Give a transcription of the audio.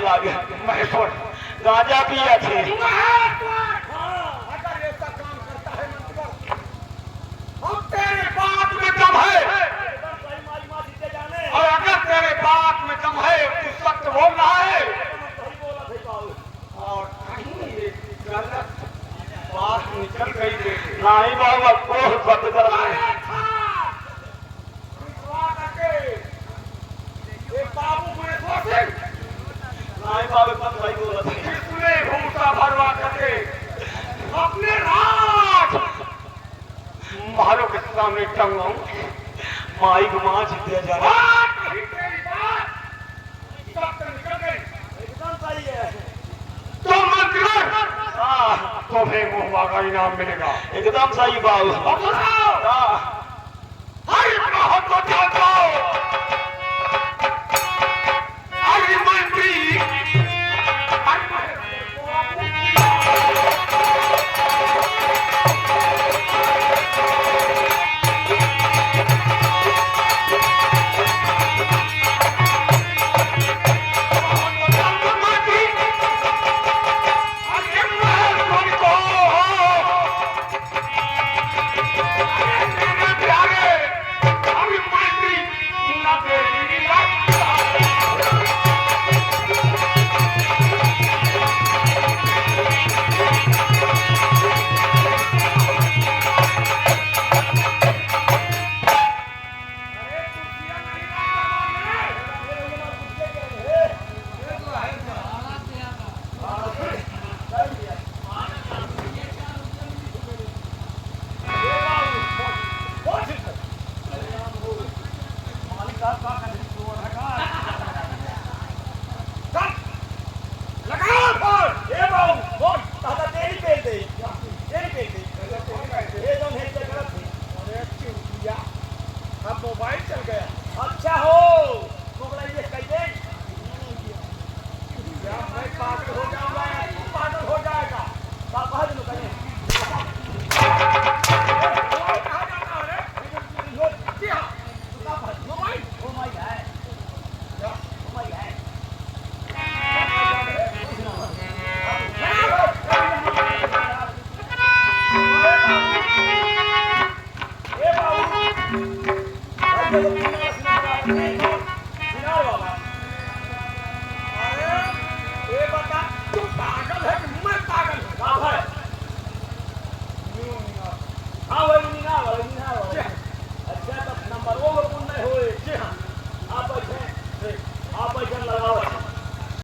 लागे मैं छोड़ गांजा पिया थे। अगर ऐसा काम करता है मंत्री हम तेरे बात में दम है और अगर तेरे बात में दम है तू सत्य बोल रहा है और कहीं ये गलत बात निकल गई नहीं बाबा कोई बात कर बाबू महेश्वर सिंह नहीं बाबा बात भाई बोल रहे किसने भूसा भरवा करके अपने राज मारो के सामने टंगाऊं माई गुमा जीते जा रहा तेरी बात सब तो निकल गई एकदम सही है तो मंत्री तुम्हें मुहवा का इनाम मिलेगा एकदम सही बाबू हरि महत्व जातो हरि मंत्री मोबाइल चल गया अच्छा हो मोबाइल ये कह दे मैं पागल हो जाऊंगा तू पागल हो जाएगा बाबा जी कहें कहाँ जाना है जी हाँ मोबाइल मोबाइल है मोबाइल है बता तू पागल है कि मैं पागल हूँ हाँ वही मीना अच्छा तो नंबर वो नहीं हुए जी हाँ आप बैठे लगाओ